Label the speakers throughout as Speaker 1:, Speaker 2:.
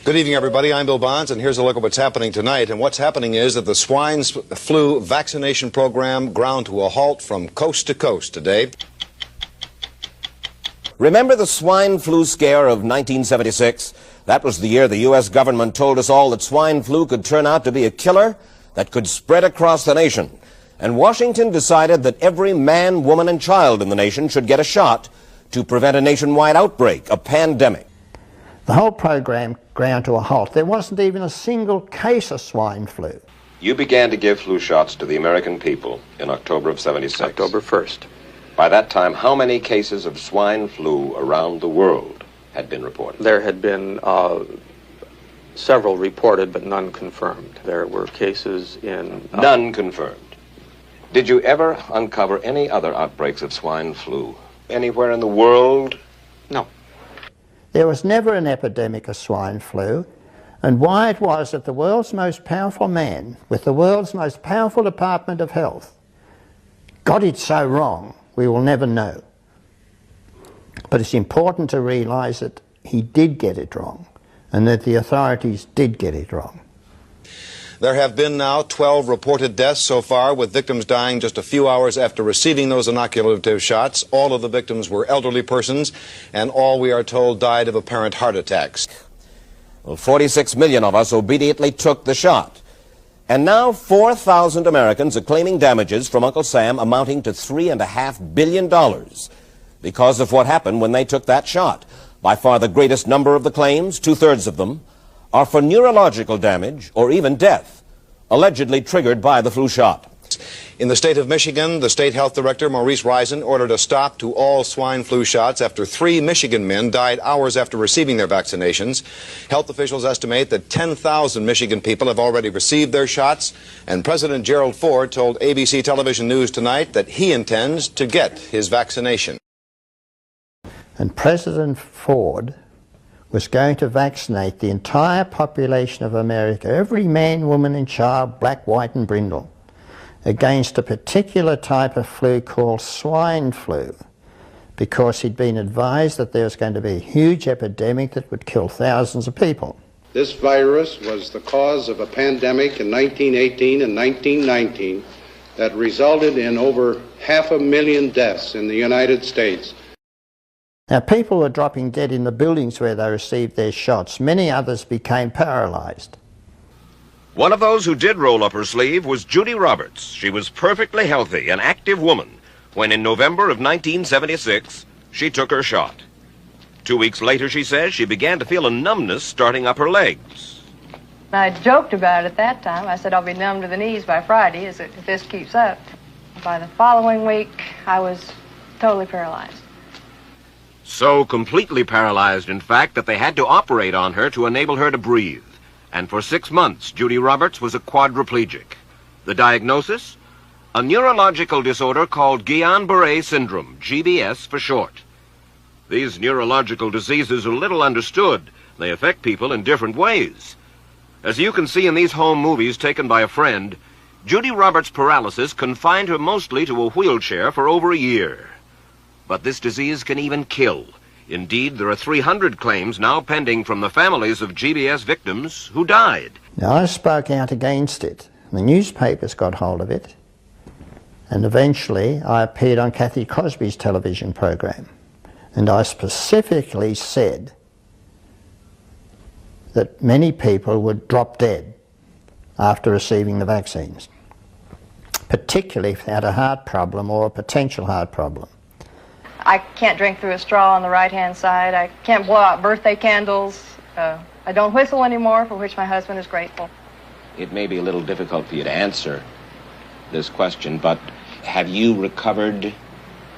Speaker 1: Good evening, everybody. I'm Bill Bonds, and here's a look at what's happening tonight. And what's happening is that the swine flu vaccination program ground to a halt from coast to coast today.
Speaker 2: Remember the swine flu scare of 1976? That was the year the U.S. government told us all that swine flu could turn out to be a killer that could spread across the nation. And Washington decided that every man, woman, and child in the nation should get a shot to prevent a nationwide outbreak, a pandemic.
Speaker 3: The whole program ground to a halt. There wasn't even a single case of swine flu.
Speaker 2: You began to give flu shots to the American people in October of 76.
Speaker 4: October 1st.
Speaker 2: By that time, how many cases of swine flu around the world had been reported?
Speaker 4: There had been several reported, but none confirmed. There were cases in...
Speaker 2: None confirmed. Did you ever uncover any other outbreaks of swine flu anywhere in the world?
Speaker 4: No.
Speaker 3: There was never an epidemic of swine flu, and why it was that the world's most powerful man, with the world's most powerful Department of Health, got it so wrong, we will never know. But it's important to realise that he did get it wrong, and that the authorities did get it wrong.
Speaker 1: There have been now 12 reported deaths so far, with victims dying just a few hours after receiving those inoculative shots. All of the victims were elderly persons, and all, we are told, died of apparent heart attacks.
Speaker 2: Well, 46 million of us obediently took the shot. And now 4,000 Americans are claiming damages from Uncle Sam amounting to $3.5 billion because of what happened when they took that shot. By far the greatest number of the claims, 2/3 of them, are for neurological damage or even death, allegedly triggered by the flu shot.
Speaker 1: In the state of Michigan, the state health director, Maurice Reisen, ordered a stop to all swine flu shots after 3 Michigan men died hours after receiving their vaccinations. Health officials estimate that 10,000 Michigan people have already received their shots, and President Gerald Ford told ABC Television News tonight that he intends to get his vaccination.
Speaker 3: And President Ford was going to vaccinate the entire population of America, every man, woman and child, black, white and brindle, against a particular type of flu called swine flu, because he'd been advised that there was going to be a huge epidemic that would kill thousands of people.
Speaker 5: This virus was the cause of a pandemic in 1918 and 1919 that resulted in over 500,000 deaths in the United States.
Speaker 3: Now, people were dropping dead in the buildings where they received their shots. Many others became paralysed.
Speaker 2: One of those who did roll up her sleeve was Judy Roberts. She was perfectly healthy, an active woman, when in November of 1976, she took her shot. 2 weeks later, she says, she began to feel a numbness starting up her legs.
Speaker 6: I joked about it at that time. I said I'll be numb to the knees by Friday if this keeps up. By the following week, I was totally paralyzed.
Speaker 2: So completely paralyzed, in fact, that they had to operate on her to enable her to breathe. And for 6 months, Judy Roberts was a quadriplegic. The diagnosis? A neurological disorder called Guillain-Barré syndrome, GBS for short. These neurological diseases are little understood. They affect people in different ways. As you can see in these home movies taken by a friend, Judy Roberts' paralysis confined her mostly to a wheelchair for over a year. But this disease can even kill. Indeed, there are 300 claims now pending from the families of GBS victims who died.
Speaker 3: Now, I spoke out against it. The newspapers got hold of it, and eventually I appeared on Kathy Crosby's television program, and I specifically said that many people would drop dead after receiving the vaccines, particularly if they had a heart problem or a potential heart problem.
Speaker 6: I can't drink through a straw on the right-hand side. I can't blow out birthday candles. I don't whistle anymore, for which my husband is grateful.
Speaker 7: It may be a little difficult for you to answer this question, but have you recovered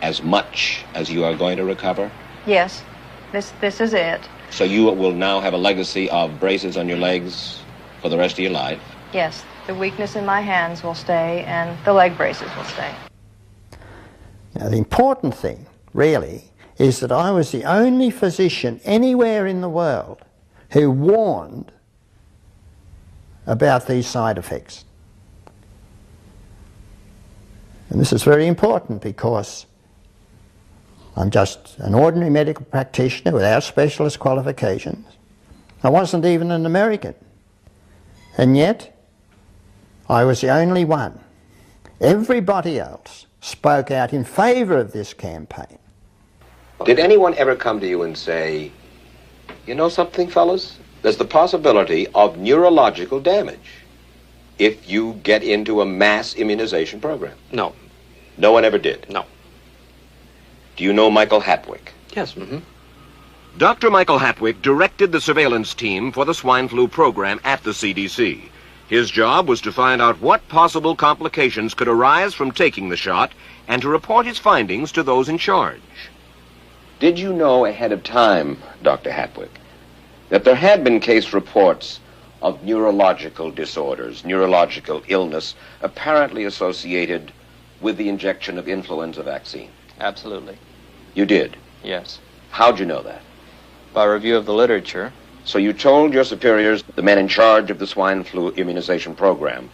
Speaker 7: as much as you are going to recover?
Speaker 6: Yes, this is it.
Speaker 7: So you will now have a legacy of braces on your legs for the rest of your life?
Speaker 6: Yes, the weakness in my hands will stay, and the leg braces will stay.
Speaker 3: Now, the important thing, really, is that I was the only physician anywhere in the world who warned about these side effects. And this is very important because I'm just an ordinary medical practitioner without specialist qualifications. I wasn't even an American. And yet, I was the only one. Everybody else spoke out in favour of this campaign.
Speaker 7: Did anyone ever come to you and say, you know something, fellas? There's the possibility of neurological damage if you get into a mass immunization program?
Speaker 4: No.
Speaker 7: No one ever did?
Speaker 4: No.
Speaker 7: Do you know Michael Hatwick?
Speaker 4: Yes. Mm-hmm.
Speaker 2: Dr. Michael Hatwick directed the surveillance team for the swine flu program at the CDC. His job was to find out what possible complications could arise from taking the shot and to report his findings to those in charge.
Speaker 7: Did you know ahead of time, Dr. Hatwick, that there had been case reports of neurological disorders, neurological illness, apparently associated with the injection of influenza vaccine?
Speaker 8: Absolutely.
Speaker 7: You did?
Speaker 8: Yes.
Speaker 7: How'd you know that?
Speaker 8: By review of the literature.
Speaker 7: So you told your superiors, the men in charge of the swine flu immunization program,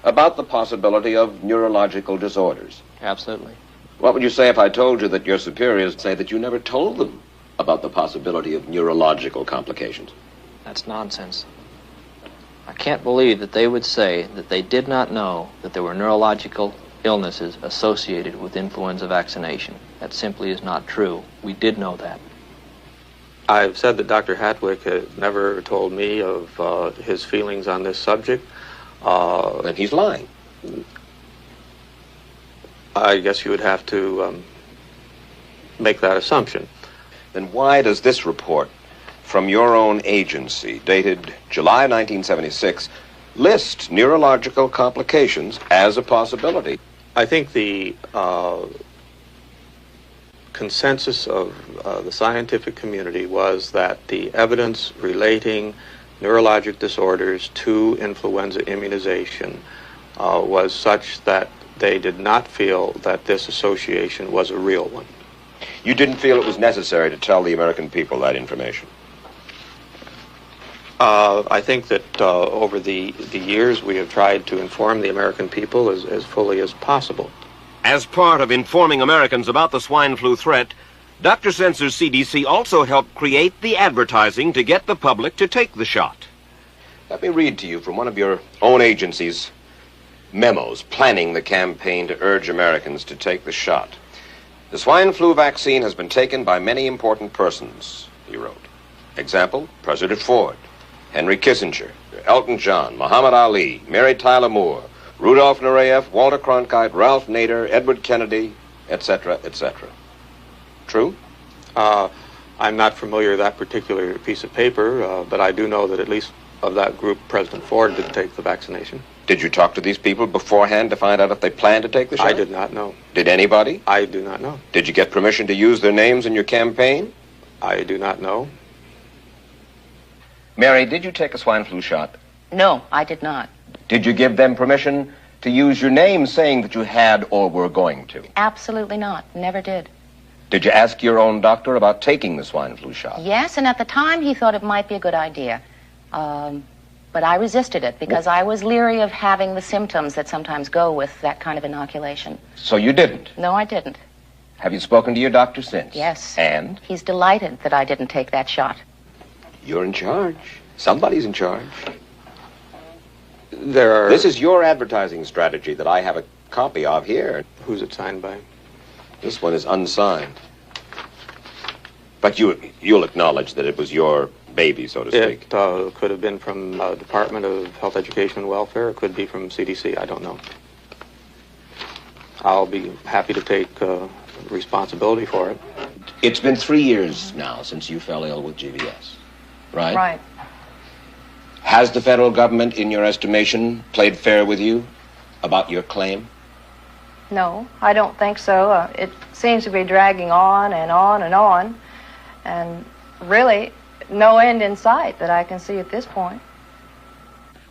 Speaker 7: about the possibility of neurological disorders?
Speaker 8: Absolutely.
Speaker 7: What would you say if I told you that your superiors say that you never told them about the possibility of neurological complications?
Speaker 8: That's nonsense. I can't believe that they would say that they did not know that there were neurological illnesses associated with influenza vaccination. That simply is not true. We did know that.
Speaker 4: I've said that Dr. Hatwick had never told me of his feelings on this subject.
Speaker 7: Then he's lying.
Speaker 4: I guess you would have to make that assumption.
Speaker 7: Then why does this report from your own agency, dated July 1976, list neurological complications as a possibility?
Speaker 4: I think the consensus of the scientific community was that the evidence relating neurologic disorders to influenza immunization was such that they did not feel that this association was a real one.
Speaker 7: You didn't feel it was necessary to tell the American people that information?
Speaker 4: I think that over the years we have tried to inform the American people as fully as possible.
Speaker 2: As part of informing Americans about the swine flu threat, Dr. Sensor's CDC also helped create the advertising to get the public to take the shot.
Speaker 7: Let me read to you from one of your own agency's memos planning the campaign to urge Americans to take the shot. The swine flu vaccine has been taken by many important persons, he wrote. Example, President Ford, Henry Kissinger, Elton John, Muhammad Ali, Mary Tyler Moore, Rudolph Nureyev, Walter Cronkite, Ralph Nader, Edward Kennedy, etc., etc. True?
Speaker 4: I'm not familiar with that particular piece of paper, but I do know that at least of that group, President Ford did take the vaccination.
Speaker 7: Did you talk to these people beforehand to find out if they planned to take the shot?
Speaker 4: I did not know.
Speaker 7: Did anybody?
Speaker 4: I do not know.
Speaker 7: Did you get permission to use their names in your campaign?
Speaker 4: I do not know.
Speaker 7: Mary, did you take a swine flu shot?
Speaker 9: No, I did not.
Speaker 7: Did you give them permission to use your name saying that you had or were going to?
Speaker 9: Absolutely not. Never did.
Speaker 7: Did you ask your own doctor about taking the swine flu shot?
Speaker 9: Yes, and at the time he thought it might be a good idea. But I resisted it because I was leery of having the symptoms that sometimes go with that kind of inoculation.
Speaker 7: So you didn't?
Speaker 9: No, I didn't.
Speaker 7: Have you spoken to your doctor since?
Speaker 9: Yes.
Speaker 7: And?
Speaker 9: He's delighted that I didn't take that shot.
Speaker 7: You're in charge. Somebody's in charge.
Speaker 4: There are...
Speaker 7: This is your advertising strategy that I have a copy of here.
Speaker 4: Who's it signed by?
Speaker 7: This one is unsigned. But you'll acknowledge that it was your baby, so to speak.
Speaker 4: It could have been from Department of Health, Education, and Welfare. It could be from CDC. I don't know. I'll be happy to take responsibility for it.
Speaker 7: It's been 3 years now since you fell ill with GBS, right?
Speaker 6: Right.
Speaker 7: Has the federal government, in your estimation, played fair with you about your claim?
Speaker 6: No, I don't think so. It seems to be dragging on and on and on, and really no end in sight that I can see at this point.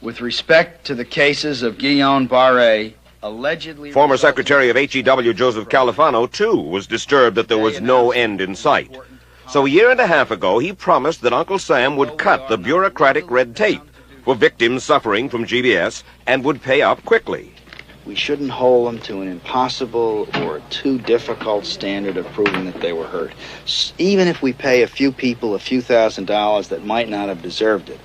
Speaker 10: With respect to the cases of Guillain-Barré, allegedly...
Speaker 2: Former Secretary of HEW Joseph Califano, too, was disturbed that there was no end in sight. So a year and a half ago, he promised that Uncle Sam would cut the bureaucratic red tape for victims suffering from GBS and would pay up quickly.
Speaker 10: we shouldn't hold them to an impossible or too difficult standard of proving that they were hurt. Even if we pay a few people a few $1,000s that might not have deserved it,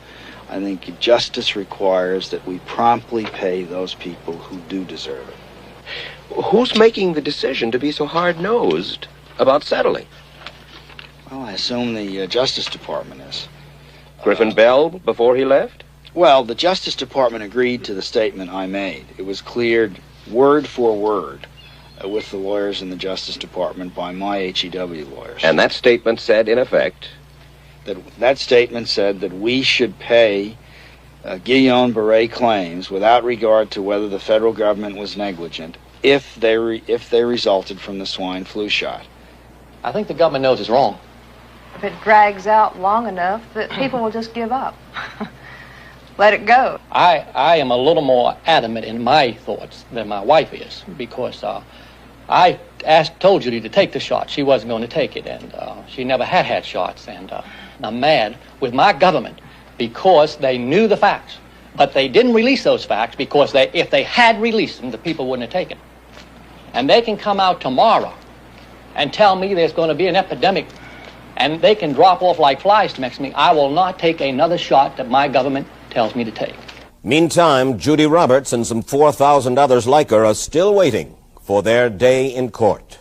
Speaker 10: I think justice requires that we promptly pay those people who do deserve it.
Speaker 7: Who's making the decision to be so hard-nosed about settling?
Speaker 10: Well, I assume the Justice Department is.
Speaker 7: Griffin Bell before he left?
Speaker 10: Well, the Justice Department agreed to the statement I made. It was cleared word for word with the lawyers in the Justice Department by my HEW lawyers.
Speaker 7: And that statement said, in effect,
Speaker 10: that statement said that we should pay Guillain-Barré claims without regard to whether the federal government was negligent if they resulted from the swine flu shot.
Speaker 8: I think the government knows it's wrong.
Speaker 6: If it drags out long enough, that people will just give up. Let it go.
Speaker 11: I am a little more adamant in my thoughts than my wife is, because I told Judy to take the shot. She wasn't going to take it, and she never had shots. And I'm mad with my government because they knew the facts, but they didn't release those facts because if they had released them, the people wouldn't have taken. And they can come out tomorrow and tell me there's going to be an epidemic, and they can drop off like flies next to me. I will not take another shot that my government tells me to take.
Speaker 2: Meantime, Judy Roberts and some 4,000 others like her are still waiting for their day in court.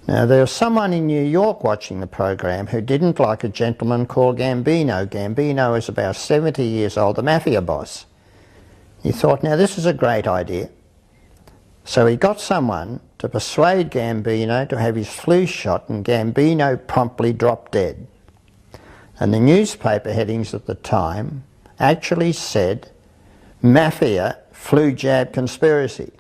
Speaker 3: Now, there was someone in New York watching the program who didn't like a gentleman called Gambino. Gambino is about 70 years old, the mafia boss. He thought, now this is a great idea. So he got someone to persuade Gambino to have his flu shot, and Gambino promptly dropped dead. And the newspaper headings at the time actually said, Mafia flu jab conspiracy.